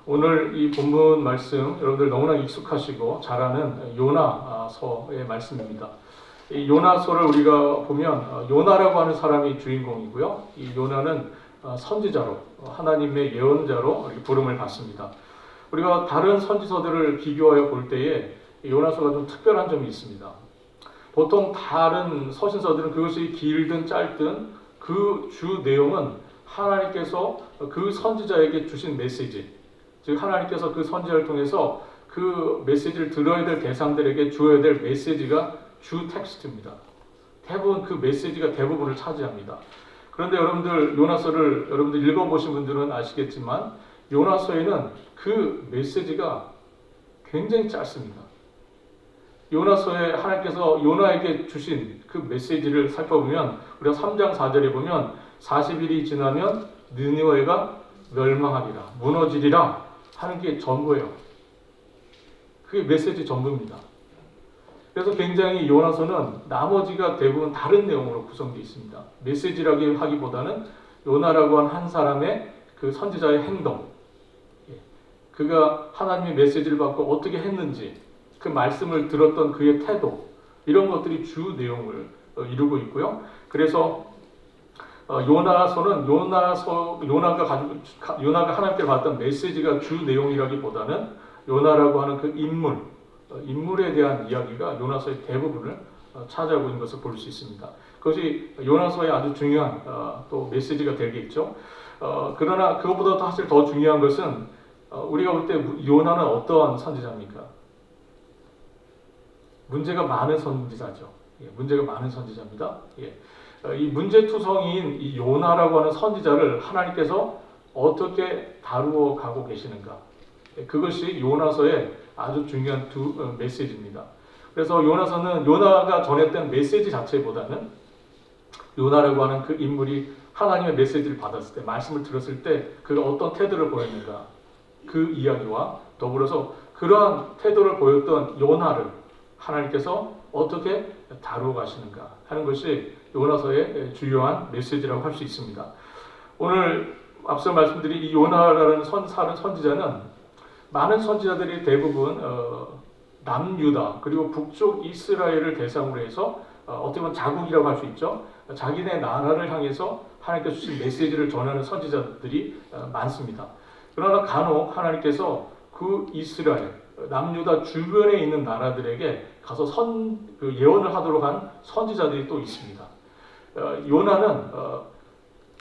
오늘 이 본문 말씀 여러분들 너무나 익숙하시고 잘 아는 요나서의 말씀입니다. 이 요나서를 우리가 보면 요나라고 하는 사람이 주인공이고요. 이 요나는 선지자로 하나님의 예언자로 부름을 받습니다. 우리가 다른 선지서들을 비교하여 볼 때에 요나서가 좀 특별한 점이 있습니다. 보통 다른 서신서들은 그것이 길든 짧든 그 주 내용은 하나님께서 그 선지자에게 주신 메시지, 즉 하나님께서 그 선지자를 통해서 그 메시지를 들어야 될 대상들에게 주어야 될 메시지가 주 텍스트입니다. 대부분 그 메시지가 대부분을 차지합니다. 그런데 여러분들 요나서를 여러분들 읽어보신 분들은 아시겠지만 요나서에는 그 메시지가 굉장히 짧습니다. 요나서에 하나님께서 요나에게 주신 그 메시지를 살펴보면 우리가 3장 4절에 보면 40일이 지나면 느니웨가 멸망하리라, 무너지리라 하는 게 전부예요. 그게 메시지 전부입니다. 그래서 굉장히 요나서는 나머지가 대부분 다른 내용으로 구성되어 있습니다. 메시지라고 하기보다는 요나라고 한 사람의 그 선지자의 행동, 그가 하나님의 메시지를 받고 어떻게 했는지, 그 말씀을 들었던 그의 태도, 이런 것들이 주 내용을 이루고 있고요. 그래서 요나서는 요나가 하나님께 받았던 메시지가 주 내용이라기보다는 요나라고 하는 그 인물에 대한 이야기가 요나서의 대부분을 차지하고 있는 것을 볼 수 있습니다. 그것이 요나서의 아주 중요한 또 메시지가 되겠죠. 그러나 그것보다 사실 더 중요한 것은 우리가 볼 때 요나는 어떠한 선지자입니까? 문제가 많은 선지자죠. 문제가 많은 선지자입니다. 이 문제투성이인 이 요나라고 하는 선지자를 하나님께서 어떻게 다루어 가고 계시는가? 그것이 요나서의 아주 중요한 두 메시지입니다. 그래서 요나서는 요나가 전했던 메시지 자체보다는 요나라고 하는 그 인물이 하나님의 메시지를 받았을 때, 말씀을 들었을 때 그가 어떤 태도를 보였는가, 그 이야기와 더불어서 그러한 태도를 보였던 요나를 하나님께서 어떻게 다루어 가시는가 하는 것이 요나서의 주요한 메시지라고 할 수 있습니다. 오늘 앞서 말씀드린 이 요나라는 선지자는 많은 선지자들이 대부분 남유다 그리고 북쪽 이스라엘을 대상으로 해서 어떻게 보면 자국이라고 할 수 있죠. 자기네 나라를 향해서 하나님께서 주신 메시지를 전하는 선지자들이 많습니다. 그러나 간혹 하나님께서 그 이스라엘, 남유다 주변에 있는 나라들에게 가서 예언을 하도록 한 선지자들이 또 있습니다. 요나는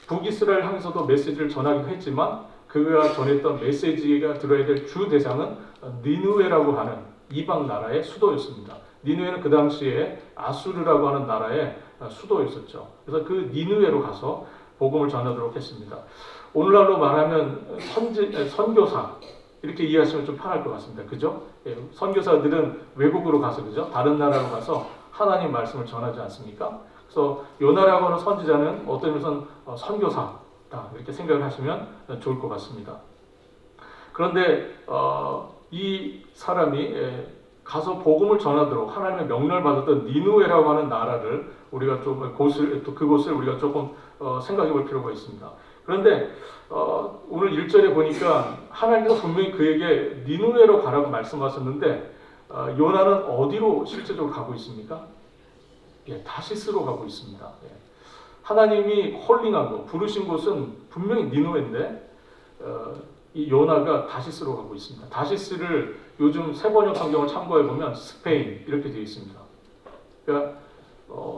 북이스라엘 향해서도 메시지를 전하기도 했지만 그가 전했던 메시지가 들어야 될 주 대상은 니느웨라고 하는 이방 나라의 수도였습니다. 니느웨는 그 당시에 아수르라고 하는 나라의 수도였었죠. 그래서 그 니느웨로 가서 복음을 전하도록 했습니다. 오늘날로 말하면 선교사 이렇게 이해하시면 좀 편할 것 같습니다. 그죠? 선교사들은 외국으로 가서, 그죠? 다른 나라로 가서 하나님 말씀을 전하지 않습니까? 그래서 요나라고 하는 선지자는 어떤 의미에서는 선교사다 이렇게 생각을 하시면 좋을 것 같습니다. 그런데 이 사람이 가서 복음을 전하도록 하나님의 명령을 받았던 니느웨라고 하는 나라를 우리가 좀 그곳을 우리가 조금 생각해 볼 필요가 있습니다. 그런데 오늘 1절에 보니까 하나님께서 분명히 그에게 니느웨로 가라고 말씀하셨는데 요나는 어디로 실제적으로 가고 있습니까? 다시스로 가고 있습니다. 하나님이 콜링한 거, 부르신 곳은 분명히 니느웨인데 이 요나가 다시스로 가고 있습니다. 다시스를 요즘 세번역 성경을 참고해 보면 스페인 이렇게 되어 있습니다. 그러니까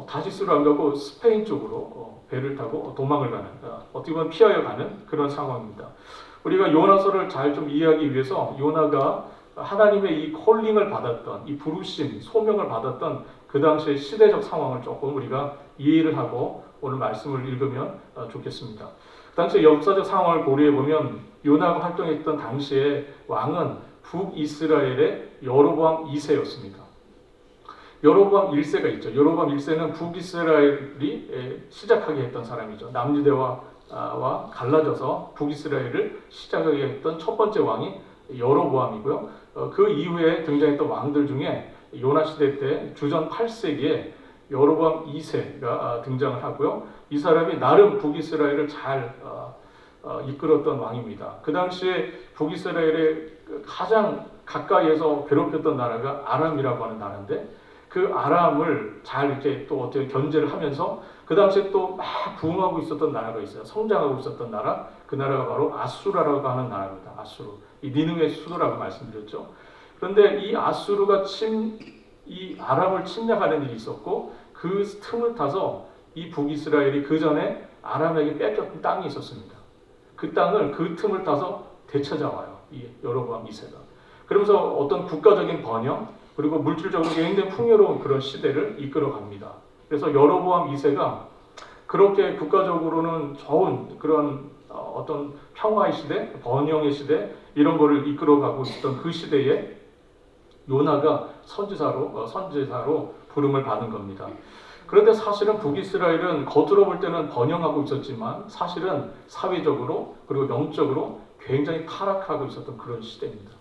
다시스로 안 가고 스페인 쪽으로 배를 타고 도망을 가는, 어떻게 보면 피하여 가는 그런 상황입니다. 우리가 요나서를 잘 좀 이해하기 위해서 요나가 하나님의 이 콜링을 받았던, 이 부르심, 소명을 받았던 그 당시의 시대적 상황을 조금 우리가 이해를 하고 오늘 말씀을 읽으면 좋겠습니다. 그 당시의 역사적 상황을 고려해 보면 요나가 활동했던 당시의 왕은 북이스라엘의 여로보암 2세였습니다. 여로보암 1세가 있죠. 여로보암 1세는 북이스라엘이 시작하게 했던 사람이죠. 남유대와 갈라져서 북이스라엘을 시작하게 했던 첫 번째 왕이 여로보암이고요. 그 이후에 등장했던 왕들 중에 요나 시대 때 주전 8세기에 여로보암 2세가 등장을 하고요. 이 사람이 나름 북이스라엘을 잘 이끌었던 왕입니다. 그 당시에 북이스라엘의 가장 가까이에서 괴롭혔던 나라가 아람이라고 하는 나라인데 그 아람을 잘 이렇게 또 어떻게 견제를 하면서 그 당시에 또 막 부흥하고 있었던 나라가 있어요. 성장하고 있었던 나라. 그 나라가 바로 아수라라고 하는 나라입니다. 아수르. 이 니느웨 수도라고 말씀드렸죠. 그런데 이 아수르가 이 아람을 침략하는 일이 있었고 그 틈을 타서 이 북이스라엘이 그 전에 아람에게 뺏겼던 땅이 있었습니다. 그 땅을 그 틈을 타서 되찾아와요. 이 여로보암 2세가. 그러면서 어떤 국가적인 번영 그리고 물질적으로 굉장히 풍요로운 그런 시대를 이끌어갑니다. 그래서 여로보암 2세가 그렇게 국가적으로는 좋은 그런 어떤 평화의 시대, 번영의 시대 이런 거를 이끌어가고 있었던 그 시대에 요나가 선지자로 부름을 받은 겁니다. 그런데 사실은 북이스라엘은 겉으로 볼 때는 번영하고 있었지만 사실은 사회적으로 그리고 영적으로 굉장히 타락하고 있었던 그런 시대입니다.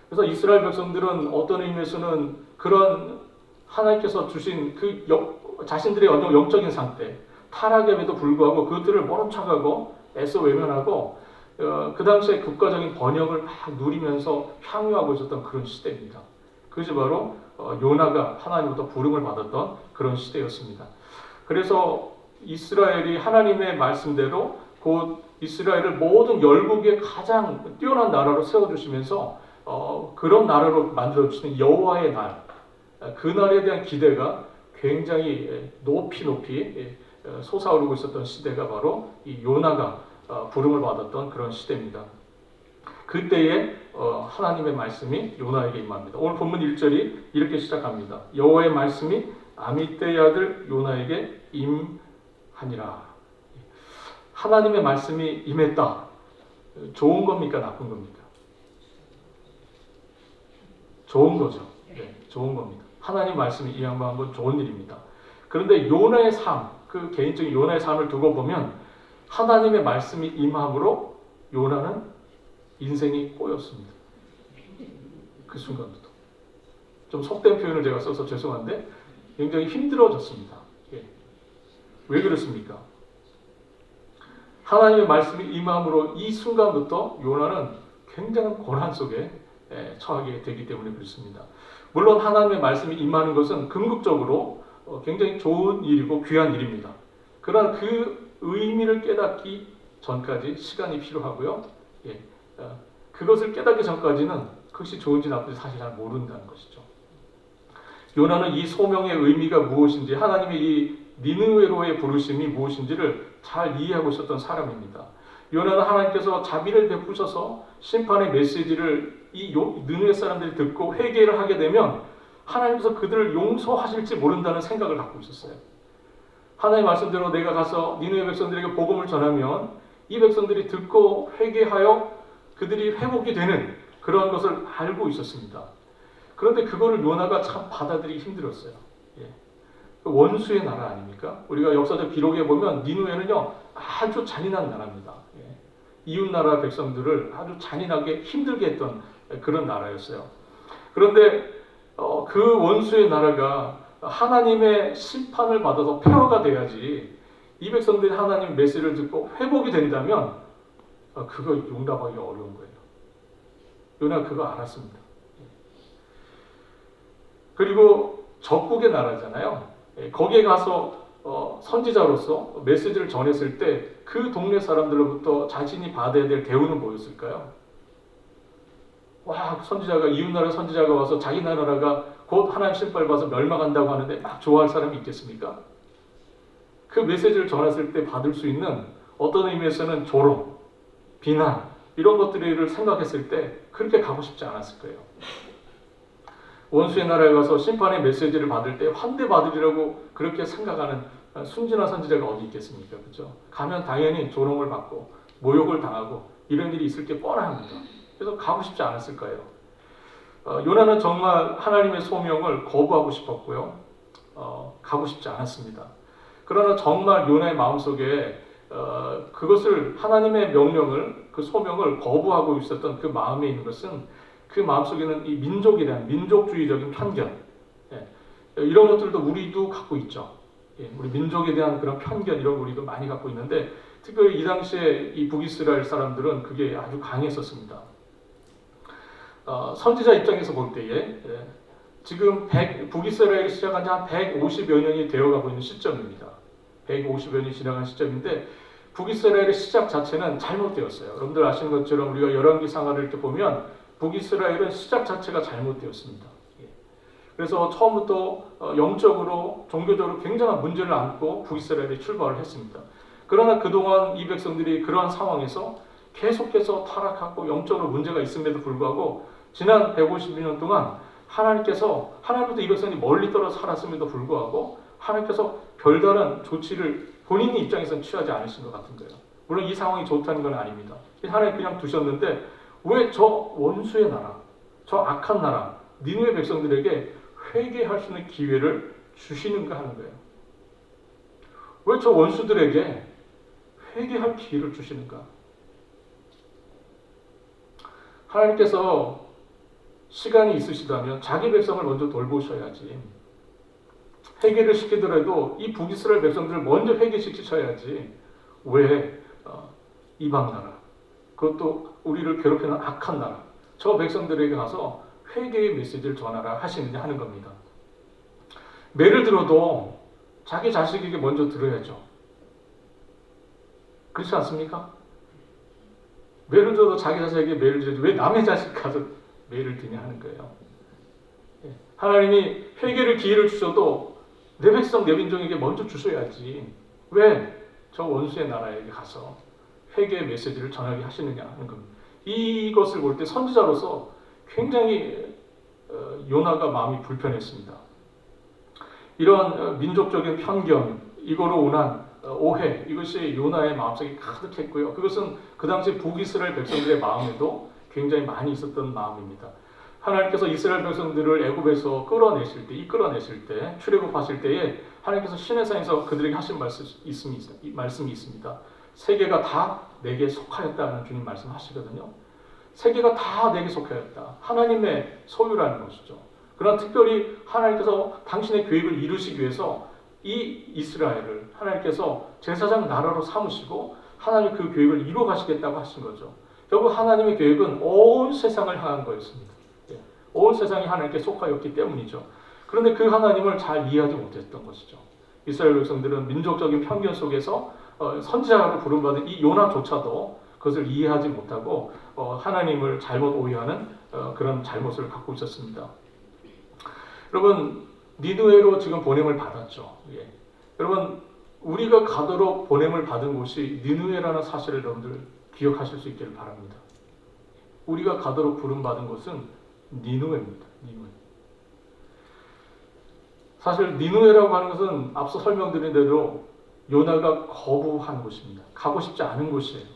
그래서 이스라엘 백성들은 어떤 의미에서는 그런 하나님께서 주신 자신들의 영적인 상태, 타락에도 불구하고 그것들을 모른 척하고 애써 외면하고 그 당시에 국가적인 번영을 막 누리면서 향유하고 있었던 그런 시대입니다. 그것이 바로 요나가 하나님부터 부름을 받았던 그런 시대였습니다. 그래서 이스라엘이 하나님의 말씀대로 곧 이스라엘을 모든 열국의 가장 뛰어난 나라로 세워주시면서 그런 나라로 만들어주시는 여호와의 날, 그 날에 대한 기대가 굉장히 높이 솟아오르고 있었던 시대가 바로 이 요나가 부름을 받았던 그런 시대입니다. 그때에 하나님의 말씀이 요나에게 임합니다. 오늘 본문 1절이 이렇게 시작합니다. 여호와의 말씀이 아미떼의 아들 요나에게 임하니라. 하나님의 말씀이 임했다. 좋은 겁니까? 나쁜 겁니까? 좋은 거죠. 네, 좋은 겁니다. 하나님 말씀이 임한 건 좋은 일입니다. 그런데 요나의 삶, 그 개인적인 요나의 삶을 두고 보면 하나님의 말씀이 임함으로 요나는 인생이 꼬였습니다. 그 순간부터. 좀 속된 표현을 제가 써서 죄송한데 굉장히 힘들어졌습니다. 예. 왜 그렇습니까? 하나님의 말씀이 임함으로 이 순간부터 요나는 굉장한 고난 속에 처하게 되기 때문에 그렇습니다. 물론 하나님의 말씀이 임하는 것은 궁극적으로 굉장히 좋은 일이고 귀한 일입니다. 그러나 그 의미를 깨닫기 전까지 시간이 필요하고요. 예. 그것을 깨닫기 전까지는 그것이 좋은지 나쁜지 사실 잘 모른다는 것이죠. 요나는 이 소명의 의미가 무엇인지 하나님의 이 니느웨로의 부르심이 무엇인지를 잘 이해하고 있었던 사람입니다. 요나는 하나님께서 자비를 베푸셔서 심판의 메시지를 이 느느웨 사람들이 듣고 회개를 하게 되면 하나님께서 그들을 용서하실지 모른다는 생각을 갖고 있었어요. 하나님의 말씀대로 내가 가서 니느웨 백성들에게 복음을 전하면 이 백성들이 듣고 회개하여 그들이 회복이 되는 그런 것을 알고 있었습니다. 그런데 그거를 요나가 참 받아들이기 힘들었어요. 예. 원수의 나라 아닙니까? 우리가 역사적 기록에 보면 니느웨는요 아주 잔인한 나라입니다. 예. 이웃 나라 백성들을 아주 잔인하게 힘들게 했던 그런 나라였어요. 그런데 그 원수의 나라가 하나님의 심판을 받아서 폐허가 돼야지 이 백성들이 하나님의 메시지를 듣고 회복이 된다면 그거 용납하기 어려운 거예요. 요나가 그거 알았습니다. 그리고 적국의 나라잖아요. 거기에 가서 선지자로서 메시지를 전했을 때 그 동네 사람들로부터 자신이 받아야 될 대우는 뭐였을까요? 와, 선지자가 이웃나라 선지자가 와서 자기 나라가 곧 하나님 심판을 받아서 멸망한다고 하는데 막 좋아할 사람이 있겠습니까? 그 메시지를 전했을 때 받을 수 있는 어떤 의미에서는 조롱, 비난 이런 것들을 생각했을 때 그렇게 가고 싶지 않았을 거예요. 원수의 나라에 가서 심판의 메시지를 받을 때 환대받으리라고 그렇게 생각하는 순진한 선지자가 어디 있겠습니까? 그렇죠? 가면 당연히 조롱을 받고 모욕을 당하고 이런 일이 있을 게 뻔합니다. 그래서 가고 싶지 않았을 거예요. 요나는 정말 하나님의 소명을 거부하고 싶었고요. 가고 싶지 않았습니다. 그러나 정말 요나의 마음속에 그것을 하나님의 명령을 그 소명을 거부하고 있었던 그 마음에 있는 것은 그 마음속에는 이 민족에 대한 민족주의적인 편견 이런 것들도 우리도 갖고 있죠. 우리 민족에 대한 그런 편견 이런 거 우리도 많이 갖고 있는데 특별히 이 당시에 이 북이스라엘 사람들은 그게 아주 강했었습니다. 선지자 입장에서 볼 때에 지금 북이스라엘이 시작한 지 한 150여 년이 되어가고 있는 시점입니다. 150여 년이 지나간 시점인데 북이스라엘의 시작 자체는 잘못되었어요. 여러분들 아시는 것처럼 우리가 열왕기상하를 이렇게 보면 북이스라엘은 시작 자체가 잘못되었습니다. 그래서 처음부터 영적으로 종교적으로 굉장한 문제를 안고 북이스라엘이 출발을 했습니다. 그러나 그동안 이 백성들이 그러한 상황에서 계속해서 타락하고 영적으로 문제가 있음에도 불구하고 지난 150년 동안 하나님부터 이 백성이 멀리 떨어져 살았음에도 불구하고 하나님께서 별다른 조치를 본인 입장에서는 취하지 않으신 것 같은 거예요. 물론 이 상황이 좋다는 건 아닙니다. 하나님 그냥 두셨는데 왜 저 원수의 나라, 저 악한 나라, 니느웨 백성들에게 회개할 수 있는 기회를 주시는가 하는 거예요. 왜 저 원수들에게 회개할 기회를 주시는가? 하나님께서 시간이 있으시다면 자기 백성을 먼저 돌보셔야지. 회개를 시키더라도 이 북이스라엘 백성들을 먼저 회개시키셔야지. 왜 이방 나라, 그것도 우리를 괴롭히는 악한 나라, 저 백성들에게 가서 회개의 메시지를 전하라 하시느냐 하는 겁니다. 매를 들어도 자기 자식에게 먼저 들어야죠. 그렇지 않습니까? 매를 들어도 자기 자식에게 매를 들어야지 왜 남의 자식 가서 매를 드냐 하는 거예요. 하나님이 회개를 기회를 주셔도 내 백성 내 민족에게 먼저 주셔야지 왜 저 원수의 나라에게 가서 회개의 메시지를 전하게 하시느냐 하는 겁니다. 이것을 볼 때 선지자로서 굉장히 요나가 마음이 불편했습니다. 이런 민족적인 편견, 이거로 인한 오해, 이것이 요나의 마음속에 가득했고요. 그것은 그 당시 북이스라엘 백성들의 마음에도 굉장히 많이 있었던 마음입니다. 하나님께서 이스라엘 백성들을 애굽에서 이끌어내실 때, 출애굽하실 때에 하나님께서 시내산에서 그들에게 하신 말씀이 있습니다. 세계가 다 내게 속하였다는 주님 말씀하시거든요. 세계가 다 내게 속하였다. 하나님의 소유라는 것이죠. 그러나 특별히 하나님께서 당신의 계획을 이루시기 위해서 이 이스라엘을 하나님께서 제사장 나라로 삼으시고 하나님 그 계획을 이루어 가시겠다고 하신 거죠. 결국 하나님의 계획은 온 세상을 향한 거였습니다. 온 세상이 하나님께 속하였기 때문이죠. 그런데 그 하나님을 잘 이해하지 못했던 것이죠. 이스라엘 백성들은 민족적인 편견 속에서 선지자로 부름받은 이 요나조차도 그것을 이해하지 못하고 하나님을 잘못 오해하는 그런 잘못을 갖고 있었습니다. 여러분, 니느웨로 지금 보냄을 받았죠. 여러분, 우리가 가도록 보냄을 받은 곳이 니느웨라는 사실을 여러분들 기억하실 수 있기를 바랍니다. 우리가 가도록 부름받은 곳은 니느웨입니다. 니느웨. 사실 니느웨라고 하는 것은 앞서 설명드린 대로 요나가 거부한 곳입니다. 가고 싶지 않은 곳이에요.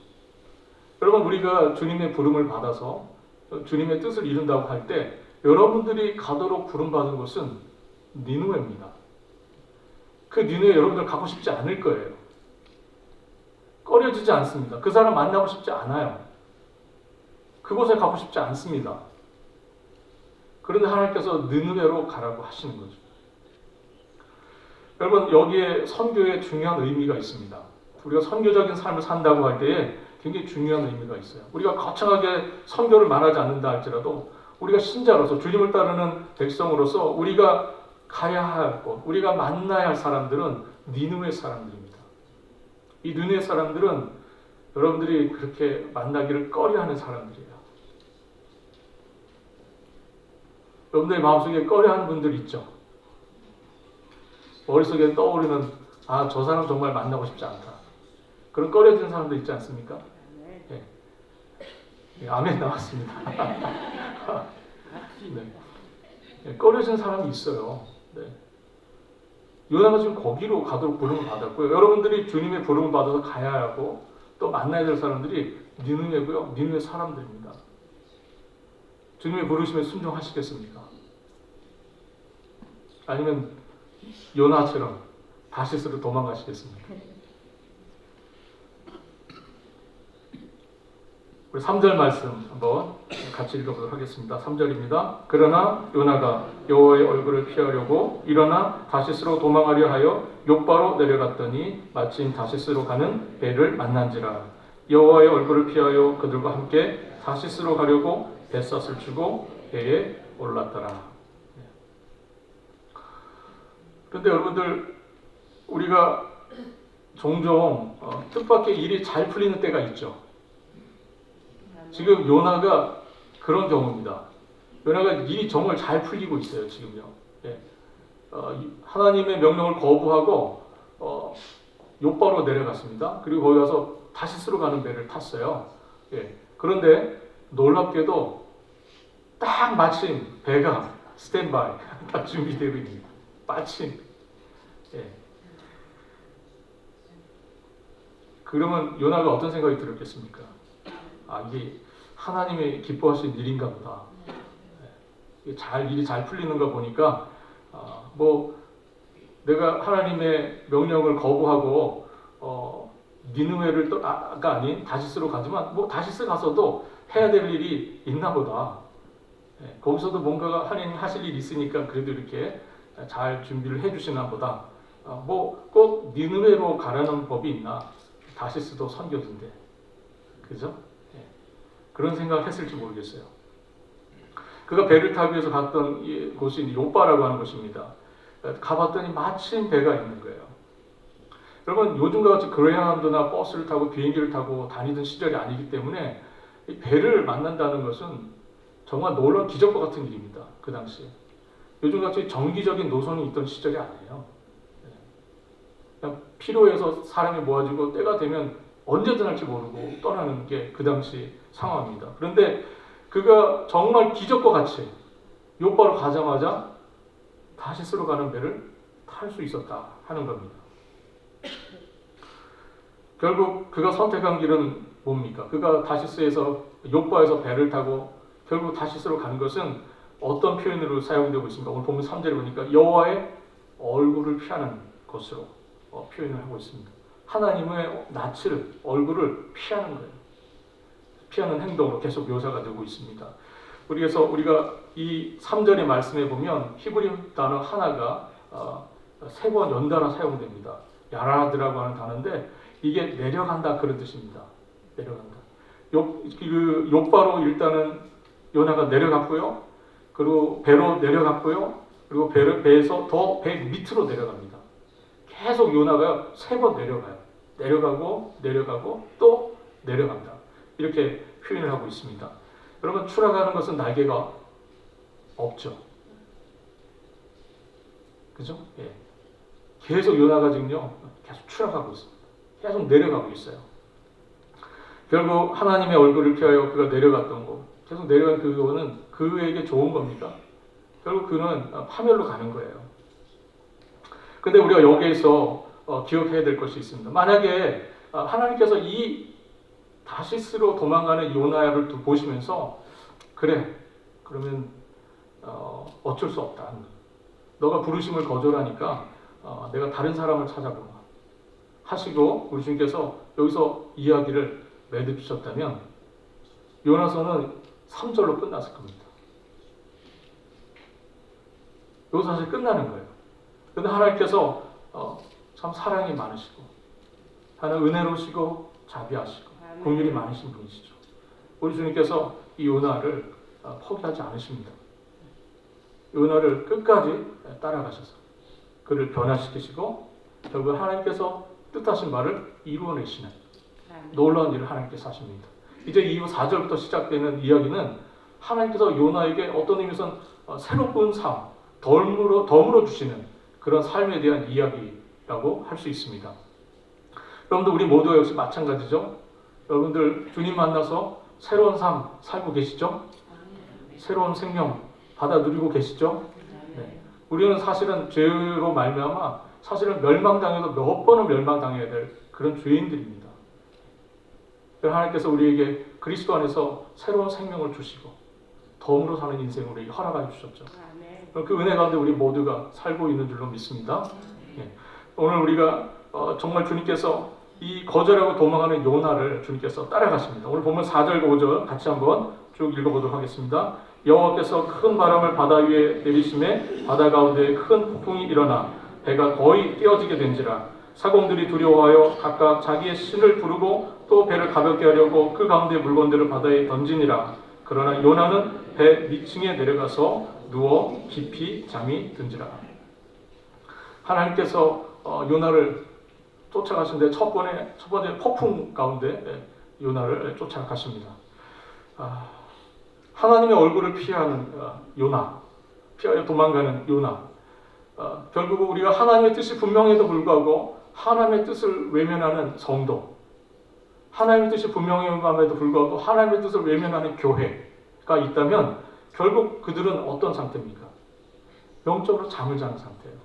여러분, 우리가 주님의 부름을 받아서 주님의 뜻을 이룬다고 할 때 여러분들이 가도록 부름받은 곳은 니느웨입니다. 그 니느웨 여러분들 가고 싶지 않을 거예요. 꺼려지지 않습니다. 그 사람 만나고 싶지 않아요. 그곳에 가고 싶지 않습니다. 그런데 하나님께서 니느웨로 가라고 하시는 거죠. 여러분, 여기에 선교에 중요한 의미가 있습니다. 우리가 선교적인 삶을 산다고 할 때에 굉장히 중요한 의미가 있어요. 우리가 거창하게 선교를 말하지 않는다 할지라도 우리가 신자로서 주님을 따르는 백성으로서 우리가 가야 할 곳, 우리가 만나야 할 사람들은 니느웨 사람들입니다. 이 니느웨 사람들은 여러분들이 그렇게 만나기를 꺼려하는 사람들이에요. 여러분들의 마음속에 꺼려하는 분들 있죠. 머릿속에 떠오르는 저 사람 정말 만나고 싶지 않다. 그런 꺼려지는 사람도 있지 않습니까? 아멘 나왔습니다. 꺼려지는 사람이 있어요. 요나가 지금 거기로 가도록 부름을 받았고요. 여러분들이 주님의 부름을 받아서 가야 하고 또 만나야 될 사람들이 니느웨고요. 니느웨 사람들입니다. 주님의 부르심에 순종하시겠습니까? 아니면 요나처럼 다시스로 도망가시겠습니까? 우리 3절 말씀 한번 같이 읽어보도록 하겠습니다. 3절입니다. 그러나 요나가 여호와의 얼굴을 피하려고 일어나 다시스로 도망하려 하여 욥바로 내려갔더니 마침 다시스로 가는 배를 만난지라. 여호와의 얼굴을 피하여 그들과 함께 다시스로 가려고 뱃삿을 주고 배에 올랐더라. 그런데 여러분들, 우리가 종종 뜻밖의 일이 잘 풀리는 때가 있죠. 지금 요나가 그런 경우입니다. 요나가 일이 정말 잘 풀리고 있어요. 지금요. 예. 하나님의 명령을 거부하고 욥바로 내려갔습니다. 그리고 거기 가서 다시스로 가는 배를 탔어요. 예. 그런데 놀랍게도 딱 마침 배가 스탠바이 다 준비되고 있습니다. 마침. 예. 그러면 요나가 어떤 생각이 들었겠습니까? 이게 하나님이 기뻐하신 일인가 보다. 일이 잘 풀리는 거 보니까 내가 하나님의 명령을 거부하고 니느웨를 아닌 다시스로 가지만 다시스 가서도 해야 될 일이 있나 보다. 거기서도 뭔가가 하나님 하실 일이 있으니까 그래도 이렇게 잘 준비를 해주시나 보다. 꼭 니느웨로 가라는 법이 있나? 다시스도 선교지인데, 그죠? 그런 생각을 했을지 모르겠어요. 그가 배를 타기 위해서 갔던 곳이 욥바라고 하는 곳입니다. 가봤더니 마침 배가 있는 거예요. 여러분, 요즘과 같이 그레이하운드나 버스를 타고 비행기를 타고 다니던 시절이 아니기 때문에 이 배를 만난다는 것은 정말 놀라운 기적과 같은 일입니다. 그 당시에. 요즘같이 정기적인 노선이 있던 시절이 아니에요. 그냥 필요해서 사람이 모아지고 때가 되면 언제든 할지 모르고 떠나는 게 그 당시 상황입니다. 그런데 그가 정말 기적과 같이 욥바로 가자마자 다시스로 가는 배를 탈 수 있었다 하는 겁니다. 결국 그가 선택한 길은 뭡니까? 그가 다시스에서 욥바에서 배를 타고 결국 다시스로 가는 것은 어떤 표현으로 사용되고 있습니까? 오늘 보면 3절에 보니까 여호와의 얼굴을 피하는 것으로 표현을 하고 있습니다. 하나님의 낯을, 얼굴을 피하는 거예요. 피하는 행동으로 계속 묘사가 되고 있습니다. 그래서 우리가 이 3절의 말씀에 보면 히브리 단어 하나가 3번 연달아 사용됩니다. 야라드라고 하는 단어인데 이게 내려간다 그런 뜻입니다. 내려간다. 욥바로 일단은 요나가 내려갔고요. 그리고 배로 내려갔고요. 그리고 배에서 더 배 밑으로 내려갑니다. 계속 요나가 3번 내려가요. 내려가고 또 내려간다. 이렇게 표현을 하고 있습니다. 여러분, 추락하는 것은 날개가 없죠. 그죠? 예. 계속 요나가 지금요, 계속 추락하고 있습니다. 계속 내려가고 있어요. 결국 하나님의 얼굴을 피하여 그가 내려갔던 거, 계속 내려간 그거는 그에게 좋은 겁니까? 결국 그는 파멸로 가는 거예요. 근데 우리가 여기에서 기억해야 될 것이 있습니다. 만약에 하나님께서 이 다시스로 도망가는 요나를 보시면서 그러면 어쩔 수 없다. 너가 부르심을 거절하니까 내가 다른 사람을 찾아보마 하시고 우리 주님께서 여기서 이야기를 맺으셨다면 요나서는 3절로 끝났을 겁니다. 여기서 사실 끝나는 거예요. 그런데 하나님께서 참 사랑이 많으시고 하나님 은혜로우시고 자비하시고 긍휼이 많으신 분이시죠. 우리 주님께서 이 요나를 포기하지 않으십니다. 요나를 끝까지 따라가셔서 그를 변화시키시고 결국 하나님께서 뜻하신 바를 이루어내시는 놀라운 일을 하나님께서 하십니다. 이제 이후 4절부터 시작되는 이야기는 하나님께서 요나에게 어떤 의미에서는 새로운 삶, 덤으로 주시는 그런 삶에 대한 이야기라고 할 수 있습니다. 여러분들, 우리 모두 역시 마찬가지죠. 여러분들 주님 만나서 새로운 삶 살고 계시죠? 새로운 생명 받아 누리고 계시죠? 네. 우리는 사실은 죄로 말미암아 사실은 멸망당해도 몇 번은 멸망당해야 될 그런 죄인들입니다. 하나님께서 우리에게 그리스도 안에서 새로운 생명을 주시고 덤으로 사는 인생을 우리에게 허락해 주셨죠. 그 은혜 가운데 우리 모두가 살고 있는 줄로 믿습니다. 네. 오늘 우리가 정말 주님께서 이 거절하고 도망하는 요나를 주님께서 따라가십니다. 오늘 보면 4절 5절 같이 한번 쭉 읽어보도록 하겠습니다. 여호와께서 큰 바람을 바다 위에 내리심에 바다 가운데 큰 폭풍이 일어나 배가 거의 깨어지게 된지라. 사공들이 두려워하여 각각 자기의 신을 부르고 또 배를 가볍게 하려고 그 가운데 물건들을 바다에 던지니라. 그러나 요나는 배 밑층에 내려가서 누워 깊이 잠이 든지라. 하나님께서 요나를 쫓아가시는데 첫 번째 폭풍 가운데 요나를 쫓아가십니다. 하나님의 얼굴을 피하는 요나, 피하여 도망가는 요나. 결국 우리가 하나님의 뜻이 분명해도 불구하고 하나님의 뜻을 외면하는 성도, 하나님의 뜻이 분명함에도 불구하고 하나님의 뜻을 외면하는 교회가 있다면 결국 그들은 어떤 상태입니까? 영적으로 잠을 자는 상태예요.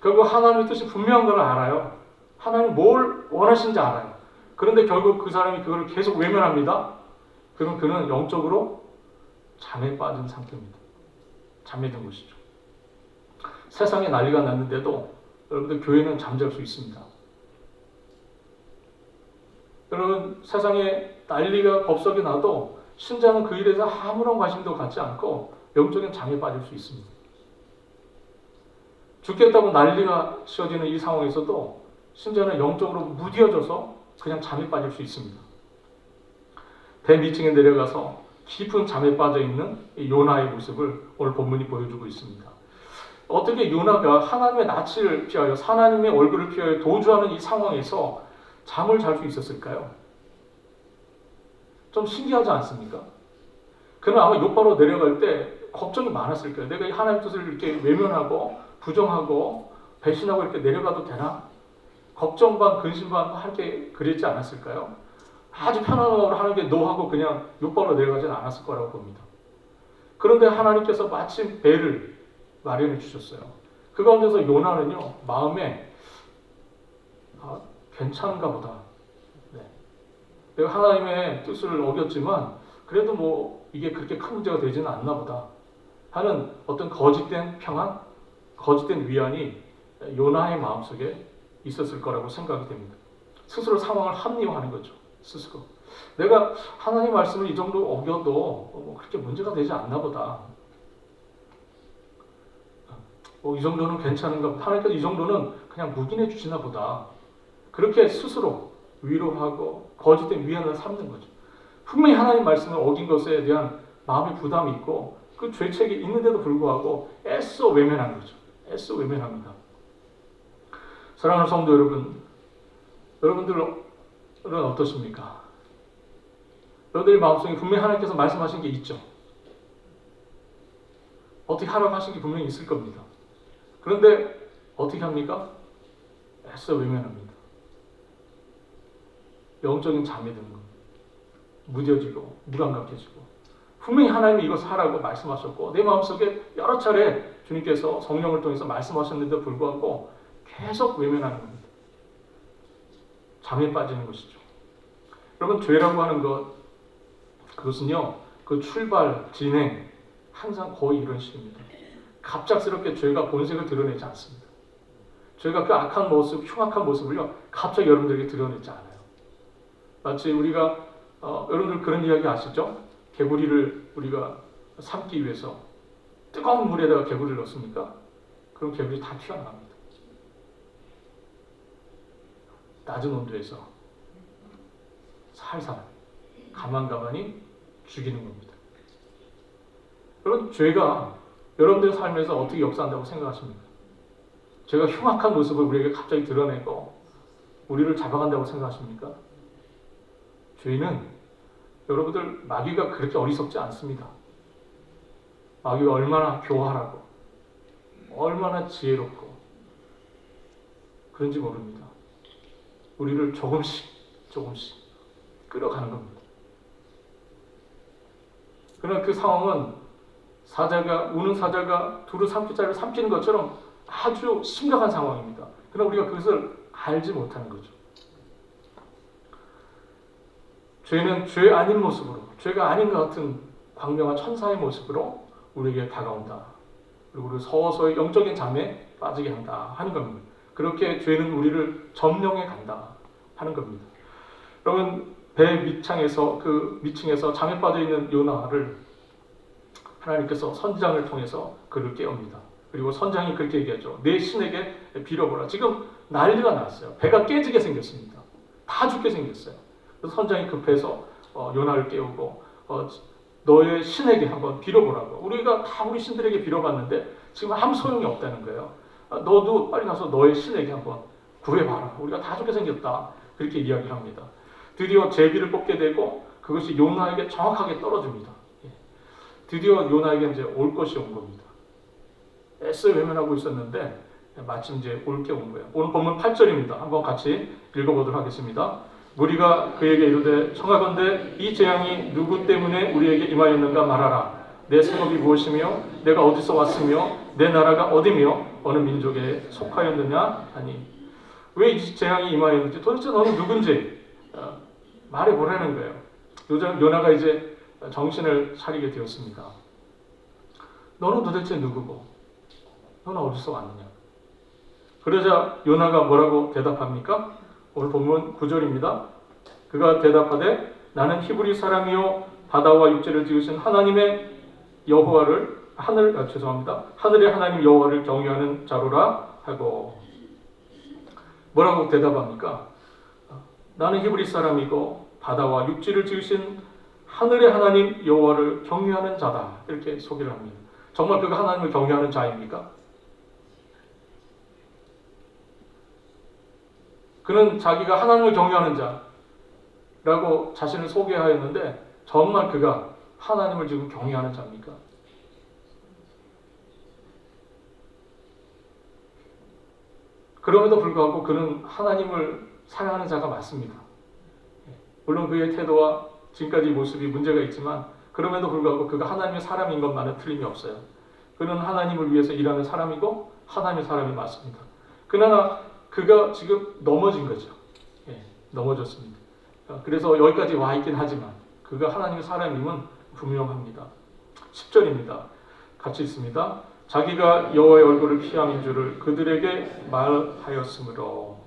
결국 하나님의 뜻이 분명한 걸 알아요. 하나님 뭘 원하시는지 알아요. 그런데 결국 그 사람이 그걸 계속 외면합니다. 그럼 그는 영적으로 잠에 빠진 상태입니다. 잠에 든 것이죠. 세상에 난리가 났는데도 여러분들 교회는 잠잘 수 있습니다. 여러분 세상에 난리가 법석이 나도 신자는 그 일에서 아무런 관심도 갖지 않고 영적인 잠에 빠질 수 있습니다. 죽겠다고 난리가 씌워지는 이 상황에서도 신자는 영적으로 무뎌져서 그냥 잠에 빠질 수 있습니다. 배 밑층에 내려가서 깊은 잠에 빠져있는 요나의 모습을 오늘 본문이 보여주고 있습니다. 어떻게 요나가 하나님의 낯을 피하여 하나님의 얼굴을 피하여 도주하는 이 상황에서 잠을 잘 수 있었을까요? 좀 신기하지 않습니까? 그는 아마 요바로 내려갈 때 걱정이 많았을 거예요. 내가 이 하나님 뜻을 이렇게 외면하고 부정하고 배신하고 이렇게 내려가도 되나? 걱정 반 근심 반 함께 그랬지 않았을까요? 아주 편안한 마음으로 하나님께 노하고 그냥 요바로 내려가지는 않았을 거라고 봅니다. 그런데 하나님께서 마침 배를 마련해 주셨어요. 그 가운데서 요나는요 마음에 괜찮은가 보다. 네. 내가 하나님의 뜻을 어겼지만 그래도 뭐 이게 그렇게 큰 문제가 되지는 않나 보다 하는 어떤 거짓된 평안, 거짓된 위안이 요나의 마음속에 있었을 거라고 생각이 됩니다. 스스로 상황을 합리화하는 거죠. 스스로. 내가 하나님 말씀을 이 정도 어겨도 뭐 그렇게 문제가 되지 않나 보다. 이 정도는 괜찮은가 보다. 하나님께서 이 정도는 그냥 묵인해 주시나 보다. 그렇게 스스로 위로하고 거짓된 위안을 삼는 거죠. 분명히 하나님 말씀을 어긴 것에 대한 마음의 부담이 있고 그 죄책이 있는데도 불구하고 애써 외면하는 거죠. 애써 외면합니다. 사랑하는 성도 여러분, 여러분들은 어떠십니까? 여러분들의 마음속에 분명히 하나님께서 말씀하신 게 있죠. 어떻게 하라고 하신 게 분명히 있을 겁니다. 그런데 어떻게 합니까? 애써 외면합니다. 영적인 잠에 드는 겁니다. 무뎌지고 무감각해지고 분명히 하나님이 이것을 하라고 말씀하셨고 내 마음속에 여러 차례 주님께서 성령을 통해서 말씀하셨는데도 불구하고 계속 외면하는 겁니다. 잠에 빠지는 것이죠. 여러분 죄라고 하는 그것은요 그 출발, 진행 항상 거의 이런 식입니다. 갑작스럽게 죄가 본색을 드러내지 않습니다. 죄가 그 악한 모습, 흉악한 모습을요 갑자기 여러분들에게 드러내지 않아요. 마치 우리가 여러분들 그런 이야기 아시죠? 개구리를 우리가 삶기 위해서 뜨거운 물에다가 개구리를 넣습니까? 그럼 개구리 다 튀어나갑니다. 낮은 온도에서 살살 가만가만히 죽이는 겁니다. 여러분 죄가 여러분들의 삶에서 어떻게 역사한다고 생각하십니까? 죄가 흉악한 모습을 우리에게 갑자기 드러내고 우리를 잡아간다고 생각하십니까? 죄는 여러분들 마귀가 그렇게 어리석지 않습니다. 마귀가 얼마나 교활하고 얼마나 지혜롭고 그런지 모릅니다. 우리를 조금씩 끌어가는 겁니다. 그러나 그 상황은 우는 사자가 두루 삼킬 자를 삼키는 것처럼 아주 심각한 상황입니다. 그러나 우리가 그것을 알지 못하는 거죠. 죄는 죄 아닌 모습으로, 죄가 아닌 것 같은 광명한 천사의 모습으로 우리에게 다가온다. 그리고 우리를 서서히 영적인 잠에 빠지게 한다 하는 겁니다. 그렇게 죄는 우리를 점령해 간다 하는 겁니다. 여러분 배 밑창에서 그 밑층에서 잠에 빠져 있는 요나를 하나님께서 선지장을 통해서 그를 깨웁니다. 그리고 선지장이 그렇게 얘기하죠. 내 신에게 빌어보라. 지금 난리가 났어요. 배가 깨지게 생겼습니다. 다 죽게 생겼어요. 그래서 선지장이 급해서 요나를 깨우고 너의 신에게 한번 빌어보라고. 우리가 다 우리 신들에게 빌어봤는데 지금 아무 소용이 없다는 거예요. 너도 빨리 가서 너의 신에게 한번 구해봐라. 우리가 다 죽게 생겼다. 그렇게 이야기를 합니다. 드디어 제비를 뽑게 되고 그것이 요나에게 정확하게 떨어집니다. 드디어 요나에게 이제 올 것이 온 겁니다. 애써 외면하고 있었는데 마침 이제 올 게 온 거예요. 오늘 본문 8절입니다. 한번 같이 읽어보도록 하겠습니다. 무리가 그에게 이르되 청하건대 이 재앙이 누구 때문에 우리에게 임하였는가 말하라. 내 성읍이 무엇이며 내가 어디서 왔으며 내 나라가 어디며 어느 민족에 속하였느냐 하니 왜 이 재앙이 임하였는지 도대체 너는 누군지 말해보라는 거예요. 요나가 이제 정신을 차리게 되었습니다. 너는 도대체 누구고 너는 어디서 왔느냐. 그러자 요나가 뭐라고 대답합니까? 오늘 본문 9절입니다. 그가 대답하되 나는 히브리 사람이요 바다와 육지를 지으신 하나님의 여호와를 하늘의 하나님 여호와를 경외하는 자로라 하고 뭐라고 대답합니까? 나는 히브리 사람이고 바다와 육지를 지으신 하늘의 하나님 여호와를 경외하는 자다. 이렇게 소개를 합니다. 정말 그가 하나님을 경외하는 자입니까? 그는 자기가 하나님을 경외하는 자라고 자신을 소개하였는데 정말 그가 하나님을 지금 경외하는 자입니까? 그럼에도 불구하고 그는 하나님을 사랑하는 자가 맞습니다. 물론 그의 태도와 지금까지 모습이 문제가 있지만 그럼에도 불구하고 그가 하나님의 사람인 것만은 틀림이 없어요. 그는 하나님을 위해서 일하는 사람이고 하나님의 사람이 맞습니다. 그러나 그가 지금 넘어진 거죠. 넘어졌습니다. 그래서 여기까지 와 있긴 하지만 그가 하나님의 사람임은 분명합니다. 10절입니다. 같이 있습니다. 자기가 여호와의 얼굴을 피함인 줄을 그들에게 말하였으므로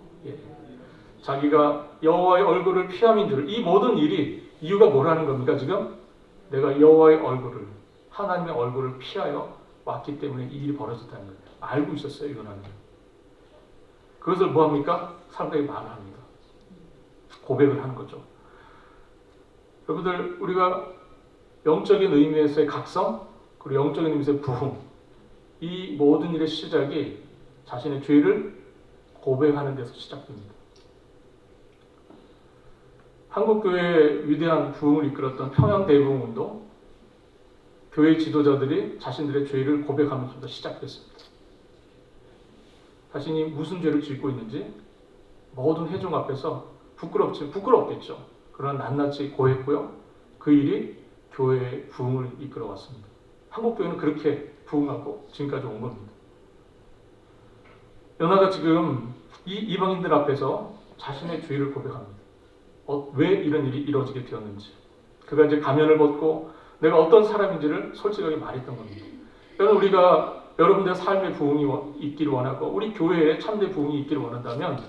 자기가 여호와의 얼굴을 피함인 줄 이 모든 일이 이유가 뭐라는 겁니까? 지금 내가 여호와의 얼굴을 하나님의 얼굴을 피하여 왔기 때문에 이 일이 벌어졌다는 거예요. 알고 있었어요. 요나는. 그것을 뭐합니까? 사람들에게 말을 합니다. 고백을 하는 거죠. 여러분들 우리가 영적인 의미에서의 각성 그리고 영적인 의미에서의 부흥 이 모든 일의 시작이 자신의 죄를 고백하는 데서 시작됩니다. 한국교회의 위대한 부흥을 이끌었던 평양대부흥운동 교회 지도자들이 자신들의 죄를 고백하면서 시작됐습니다. 자신이 무슨 죄를 짓고 있는지 모든 회중 앞에서 부끄럽겠죠. 그러나 낱낱이 고했고요. 그 일이 교회의 부흥을 이끌어왔습니다. 한국교회는 그렇게 부흥하고 지금까지 온 겁니다. 요나가 지금 이 이방인들 앞에서 자신의 죄를 고백합니다. 왜 이런 일이 이루어지게 되었는지. 그가 이제 가면을 벗고 내가 어떤 사람인지를 솔직하게 말했던 겁니다. 여러분 우리가 여러분들의 삶의 부흥이 있기를 원하고 우리 교회에 참된 부흥이 있기를 원한다면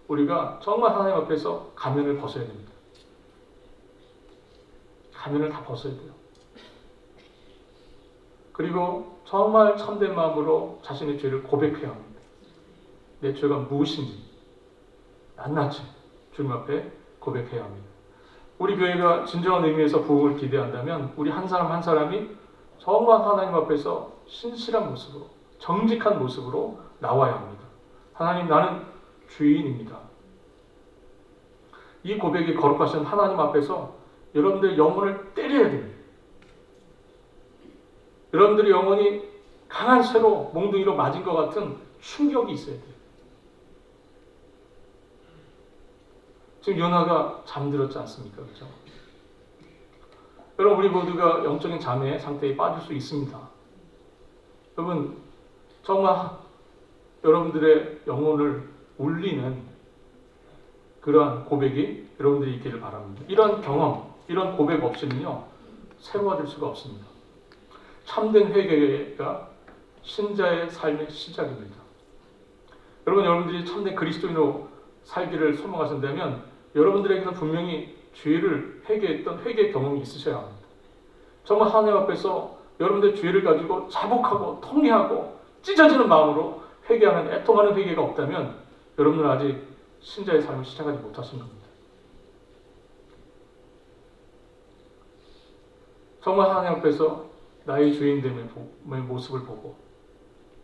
우리가 정말 하나님 앞에서 가면을 벗어야 됩니다. 가면을 다 벗어야 돼요. 그리고 정말 참된 마음으로 자신의 죄를 고백해야 합니다. 내 죄가 무엇인지 낱낱이 주님 앞에 고백해야 합니다. 우리 교회가 진정한 의미에서 부흥을 기대한다면 우리 한 사람 한 사람이 정말 하나님 앞에서 신실한 모습으로 정직한 모습으로 나와야 합니다. 하나님 나는 주인입니다. 이 고백이 거룩하신 하나님 앞에서 여러분들의 영혼을 때려야 됩니다. 여러분들의 영혼이 강한 쇠로 몽둥이로 맞은 것 같은 충격이 있어야 돼요. 지금 요나가 잠들었지 않습니까? 그렇죠? 여러분 우리 모두가 영적인 잠의 상태에 빠질 수 있습니다. 여러분 정말 여러분들의 영혼을 울리는 그러한 고백이 여러분들이 있기를 바랍니다. 이런 경험, 이런 고백 없이는요 새로워질 수가 없습니다. 참된 회개가 신자의 삶의 시작입니다. 여러분들이 참된 그리스도인으로 살기를 소망하신다면 여러분들에게는 분명히 죄를 회개했던 회개 경험이 있으셔야 합니다. 정말 하나님 앞에서 여러분들 죄를 가지고 자복하고 통회하고 찢어지는 마음으로 회개하는 애통하는 회개가 없다면 여러분은 아직 신자의 삶을 시작하지 못하신 겁니다. 정말 하나님 앞에서 나의 죄인됨의 모습을 보고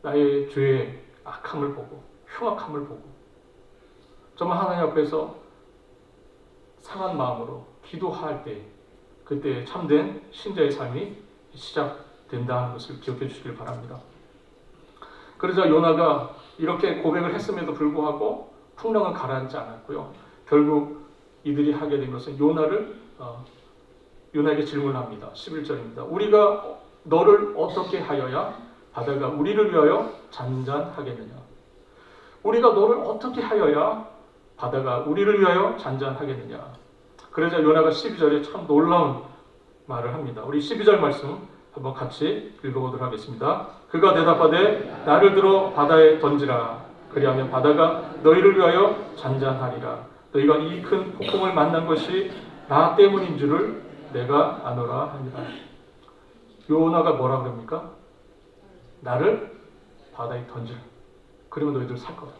나의 죄의 악함을 보고 흉악함을 보고 정말 하나님 앞에서 상한 마음으로 기도할 때 그때 참된 신자의 삶이 시작된다는 것을 기억해 주시길 바랍니다. 그러자 요나가 이렇게 고백을 했음에도 불구하고 풍랑은 가라앉지 않았고요. 결국 이들이 하게 된 것은 요나에게 질문합니다. 11절입니다. 우리가 너를 어떻게 하여야 바다가 우리를 위하여 잔잔하겠느냐? 우리가 너를 어떻게 하여야 바다가 우리를 위하여 잔잔하겠느냐? 그러자 요나가 12절에 참 놀라운 말을 합니다. 우리 12절 말씀 한번 같이 읽어보도록 하겠습니다. 그가 대답하되 나를 들어 바다에 던지라. 그리하면 바다가 너희를 위하여 잔잔하리라. 너희가 이 큰 폭풍을 만난 것이 나 때문인 줄을 내가 아노라 하니라. 요나가 뭐라 그럽니까? 나를 바다에 던지라. 그러면 너희들 살 거다.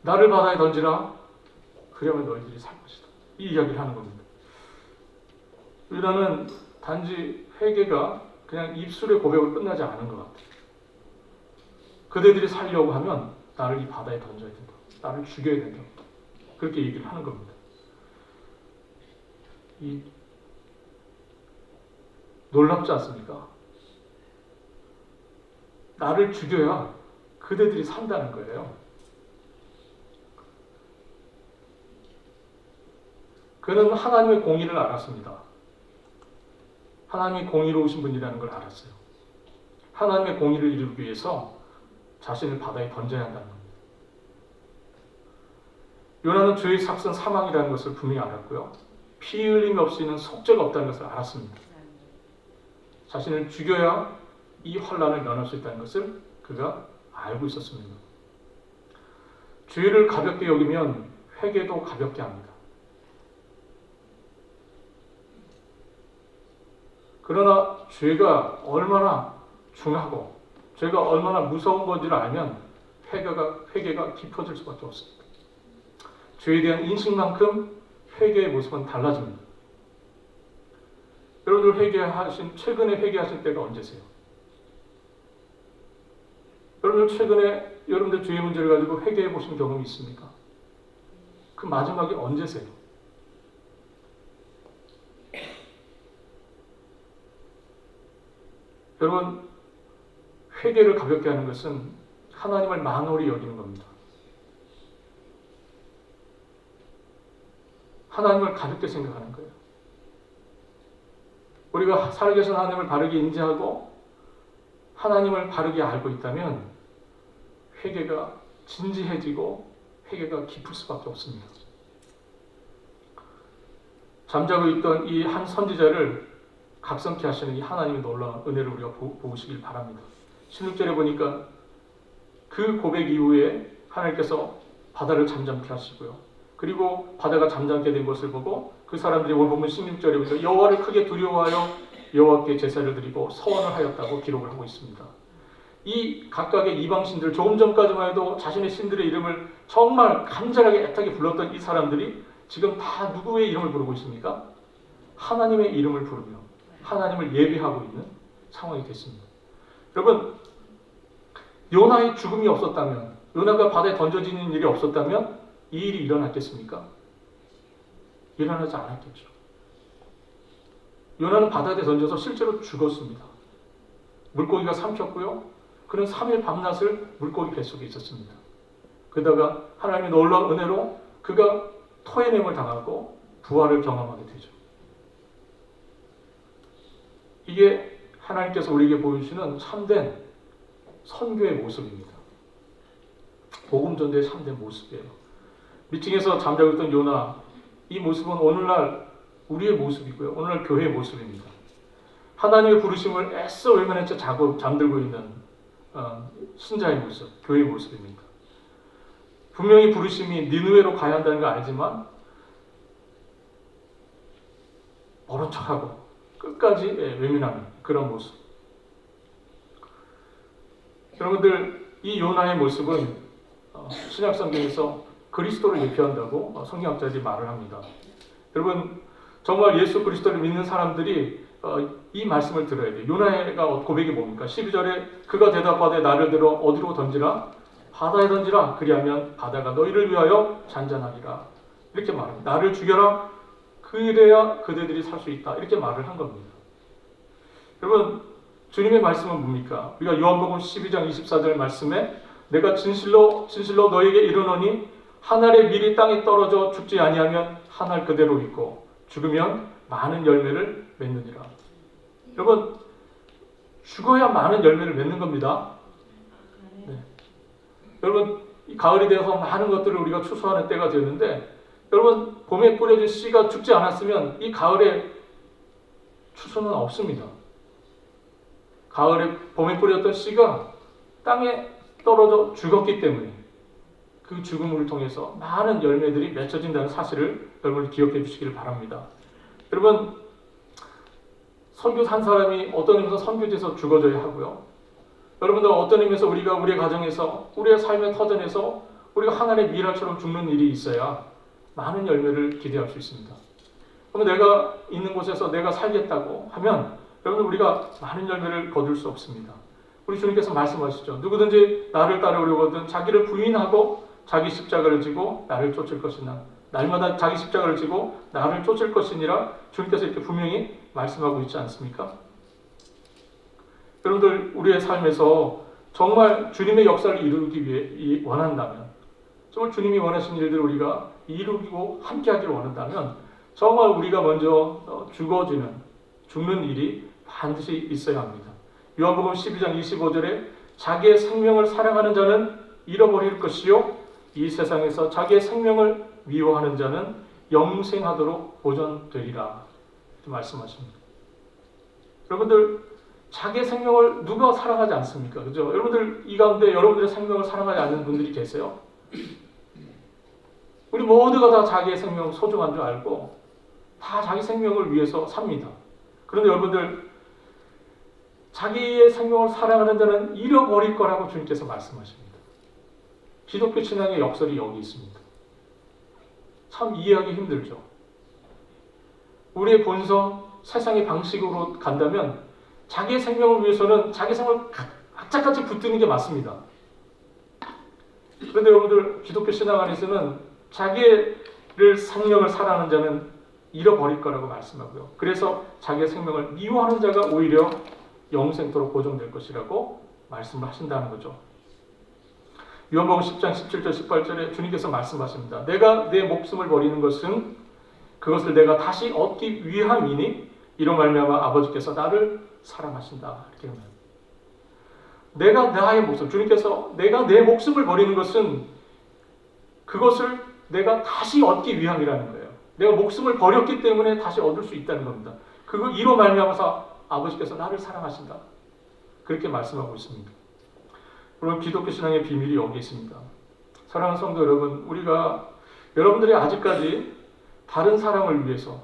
나를 바다에 던지라. 그러면 너희들이 살 것이다. 이 이야기를 하는 겁니다. 요나는 단지 회개가 그냥 입술의 고백으로 끝나지 않은 것 같아요. 그대들이 살려고 하면 나를 이 바다에 던져야 된다. 나를 죽여야 된다. 그렇게 얘기를 하는 겁니다. 놀랍지 않습니까? 나를 죽여야 그대들이 산다는 거예요. 그는 하나님의 공의를 알았습니다. 하나님이 공의로우신 분이라는 걸 알았어요. 하나님의 공의를 이루기 위해서 자신을 바다에 던져야 한다는 겁니다. 요나는 죄의 삭은 사망이라는 것을 분명히 알았고요. 피 흘림 없이는 속죄가 없다는 것을 알았습니다. 자신을 죽여야 이 환난을 면할 수 있다는 것을 그가 알고 있었습니다. 죄를 가볍게 여기면 회개도 가볍게 합니다. 그러나 죄가 얼마나 중하고 죄가 얼마나 무서운 건지를 알면 회개가 깊어질 수밖에 없습니다. 죄에 대한 인식만큼 회개의 모습은 달라집니다. 여러분들 최근에 회개하신 때가 언제세요? 여러분들 최근에 여러분들 죄의 문제를 가지고 회개해 보신 경험이 있습니까? 그 마지막이 언제세요? 여러분, 회개를 가볍게 하는 것은 하나님을 만홀히 여기는 겁니다. 하나님을 가볍게 생각하는 거예요. 우리가 살아계신 하나님을 바르게 인지하고 하나님을 바르게 알고 있다면 회개가 진지해지고 회개가 깊을 수밖에 없습니다. 잠자고 있던 이 한 선지자를 각성케 하시는 이 하나님의 놀라운 은혜를 우리가 보시길 바랍니다. 16절에 보니까 그 고백 이후에 하나님께서 바다를 잠잠케 하시고요. 그리고 바다가 잠잠게 된 것을 보고 그 사람들이 오늘 보면 16절에 보니까 여호와를 크게 두려워하여 여호와께 제사를 드리고 서원을 하였다고 기록을 하고 있습니다. 이 각각의 이방신들 조금 전까지만 해도 자신의 신들의 이름을 정말 간절하게 애타게 불렀던 이 사람들이 지금 다 누구의 이름을 부르고 있습니까? 하나님의 이름을 부르며 하나님을 예배하고 있는 상황이 됐습니다. 여러분, 요나의 죽음이 없었다면, 요나가 바다에 던져지는 일이 없었다면 이 일이 일어났겠습니까? 일어나지 않았겠죠. 요나는 바다에 던져서 실제로 죽었습니다. 물고기가 삼켰고요. 그는 3일 밤낮을 물고기 뱃속에 있었습니다. 그러다가 하나님의 놀라운 은혜로 그가 토해냄을 당하고 부활을 경험하게 되죠. 이게 하나님께서 우리에게 보여주시는 참된 선교의 모습입니다. 복음 전도의 참된 모습이에요. 미팅에서 잠자고 있던 요나, 이 모습은 오늘날 우리의 모습이고요. 오늘날 교회의 모습입니다. 하나님의 부르심을 애써 외면했자 잠들고 있는 신자의 모습, 교회의 모습입니다. 분명히 부르심이 니느웨로 가야 한다는 걸 알지만 모른 척하고 끝까지 외면하는 그런 모습. 여러분들, 이 요나의 모습은 신약 성경에서 그리스도를 예표한다고 성경학자들이 말을 합니다. 여러분, 정말 예수 그리스도를 믿는 사람들이 이 말씀을 들어야 돼요. 요나가 고백이 뭡니까? 12절에 그가 대답하되 나를 들어 어디로 던지라? 바다에 던지라. 그리하면 바다가 너희를 위하여 잔잔하리라. 이렇게 말합니다. 나를 죽여라. 그래야 그대들이 살 수 있다. 이렇게 말을 한 겁니다. 여러분, 주님의 말씀은 뭡니까? 우리가 요한복음 12장 24절 말씀에 내가 진실로 너에게 이르노니 한 알의 밀이 땅에 떨어져 죽지 아니하면 한 알 그대로 있고 죽으면 많은 열매를 맺느니라. 여러분, 죽어야 많은 열매를 맺는 겁니다. 네. 여러분, 가을이 되어서 많은 것들을 우리가 추수하는 때가 되었는데, 여러분, 봄에 뿌려진 씨가 죽지 않았으면 이 가을에 추수는 없습니다. 가을에 봄에 뿌렸던 씨가 땅에 떨어져 죽었기 때문에 그 죽음을 통해서 많은 열매들이 맺혀진다는 사실을 여러분 기억해 주시기를 바랍니다. 여러분, 선교사 한 사람이 어떤 의미에서 선교지에서 죽어져야 하고요. 여러분들, 어떤 의미에서 우리가 우리의 가정에서, 우리의 삶의 터전에서 우리가 하나님의 미랄처럼 죽는 일이 있어야 많은 열매를 기대할 수 있습니다. 그러면 내가 있는 곳에서 내가 살겠다고 하면 여러분, 우리가 많은 열매를 거둘 수 없습니다. 우리 주님께서 말씀하시죠. 누구든지 나를 따르려거든 자기를 부인하고 자기 십자가를 지고 나를 쫓을 것이나 날마다 자기 십자가를 지고 나를 쫓을 것이니라. 주님께서 이렇게 분명히 말씀하고 있지 않습니까? 여러분들, 우리의 삶에서 정말 주님의 역사를 이루기 위해 원한다면, 정말 주님이 원하신 일들을 우리가 이루고 함께하기를 원한다면 정말 우리가 먼저 죽는 일이 반드시 있어야 합니다. 요한복음 12장 25절에 자기의 생명을 사랑하는 자는 잃어버릴 것이요 이 세상에서 자기의 생명을 미워하는 자는 영생하도록 보존되리라 말씀하십니다. 여러분들, 자기의 생명을 누가 사랑하지 않습니까? 그죠? 여러분들, 이 가운데 여러분들의 생명을 사랑하지 않는 분들이 계세요? 우리 모두가 다 자기의 생명 소중한 줄 알고 다 자기 생명을 위해서 삽니다. 그런데 여러분들, 자기의 생명을 사랑하는 자는 잃어버릴 거라고 주님께서 말씀하십니다. 기독교 신앙의 역설이 여기 있습니다. 참 이해하기 힘들죠. 우리의 본성, 세상의 방식으로 간다면 자기의 생명을 위해서는 자기 생명을 악착같이 붙드는 게 맞습니다. 그런데 여러분들, 기독교 신앙 안에서는 자기의 생명을 사랑하는 자는 잃어버릴 거라고 말씀하고요. 그래서 자기의 생명을 미워하는 자가 오히려 영생토록 보존될 것이라고 말씀을 하신다는 거죠. 요한복음 10장 17절 18절에 주님께서 말씀하십니다. 내가 내 목숨을 버리는 것은 그것을 내가 다시 얻기 위함이니 이로 말미암아 아버지께서 나를 사랑하신다. 이렇게 합니다. 내가 나의 목숨, 주님께서 내가 내 목숨을 버리는 것은 그것을 내가 다시 얻기 위함이라는 거예요. 내가 목숨을 버렸기 때문에 다시 얻을 수 있다는 겁니다. 이로 말미암아서 아버지께서 나를 사랑하신다. 그렇게 말씀하고 있습니다. 물론 기독교 신앙의 비밀이 여기 있습니다. 사랑하는 성도 여러분, 여러분들이 아직까지 다른 사람을 위해서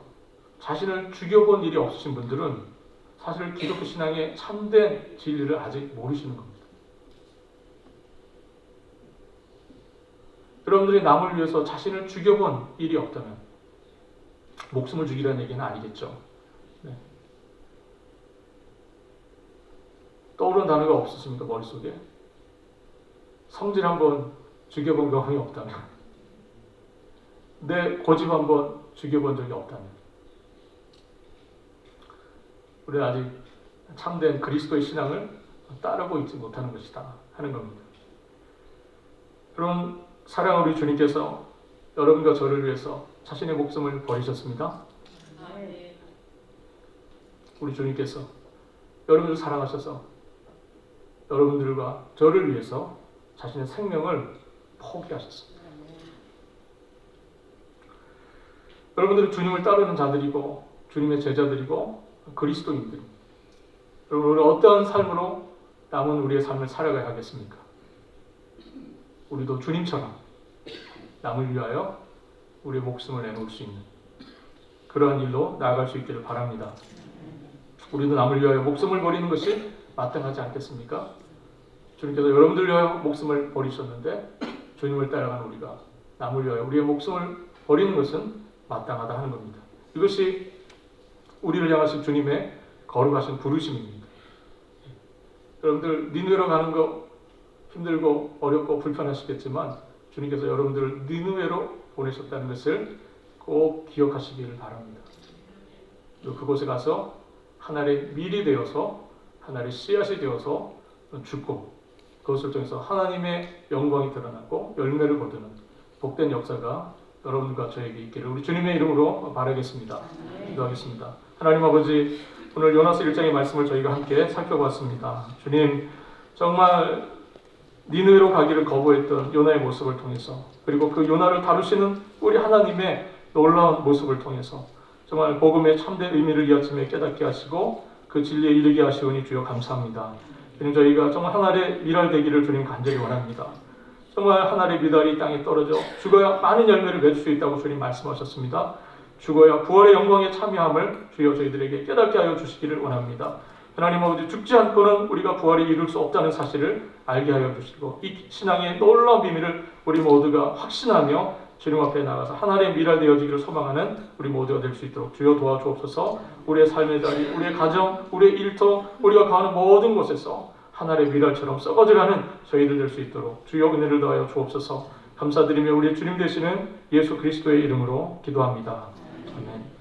자신을 죽여본 일이 없으신 분들은 사실 기독교 신앙의 참된 진리를 아직 모르시는 겁니다. 여러분들이 남을 위해서 자신을 죽여본 일이 없다면 목숨을 죽이라는 얘기는 아니겠죠. 네. 떠오르는 단어가 없으십니까? 머릿속에? 성질 한번 죽여본 경험이 없다면, 내 고집 한번 죽여본 적이 없다면, 우리는 아직 참된 그리스도의 신앙을 따르고 있지 못하는 것이다 하는 겁니다. 그럼 사랑하는 우리 주님께서 여러분과 저를 위해서 자신의 목숨을 버리셨습니다. 우리 주님께서 여러분을 사랑하셔서 여러분들과 저를 위해서 자신의 생명을 포기하셨습니다. 여러분들은 주님을 따르는 자들이고 주님의 제자들이고 그리스도인들입니다. 여러분, 우리 어떠한 삶으로 남은 우리의 삶을 살아가야 하겠습니까? 우리도 주님처럼 남을 위하여 우리의 목숨을 내놓을 수 있는 그러한 일로 나아갈 수 있기를 바랍니다. 우리도 남을 위하여 목숨을 버리는 것이 마땅하지 않겠습니까? 주님께서 여러분들 위하여 목숨을 버리셨는데 주님을 따라가는 우리가 남을 위하여 우리의 목숨을 버리는 것은 마땅하다 하는 겁니다. 이것이 우리를 향하신 주님의 거룩하신 부르심입니다. 여러분들 니느웨로 가는 거 힘들고 어렵고 불편하시겠지만 주님께서 여러분들을 니느웨로 보내셨다는 것을 꼭 기억하시기를 바랍니다. 그곳에 가서 하나님의 밀이 되어서 하나님의 씨앗이 되어서 죽고 그것을 통해서 하나님의 영광이 드러나고 열매를 거두는 복된 역사가 여러분과 저에게 있기를 우리 주님의 이름으로 바라겠습니다. 기도하겠습니다. 하나님 아버지, 오늘 요나서 1장의 말씀을 저희가 함께 살펴봤습니다. 주님, 정말 니느웨로 가기를 거부했던 요나의 모습을 통해서 그리고 그 요나를 다루시는 우리 하나님의 놀라운 모습을 통해서 정말 복음의 참된 의미를 이 아침에 깨닫게 하시고 그 진리에 이르게 하시오니 주여 감사합니다. 주님, 저희가 정말 하나님의 미랄 되기를 주님 간절히 원합니다. 정말 하나님의 미랄이 땅에 떨어져 죽어야 많은 열매를 맺을 수 있다고 주님 말씀하셨습니다. 죽어야 부활의 영광에 참여함을 주여 저희들에게 깨닫게 하여 주시기를 원합니다. 하나님 아버지, 죽지 않고는 우리가 부활에 이룰 수 없다는 사실을 알게 하여 주시고 이 신앙의 놀라운 비밀을 우리 모두가 확신하며 주님 앞에 나가서 하나님의 미랄 되어지기를 소망하는 우리 모두가 될 수 있도록 주여 도와주옵소서. 우리의 삶의 자리, 우리의 가정, 우리의 일터, 우리가 가는 모든 곳에서 하나님의 미랄처럼 썩어져가는 저희들 될 수 있도록 주여 은혜를 더하여 주옵소서. 감사드리며 우리의 주님 되시는 예수 그리스도의 이름으로 기도합니다. 아멘.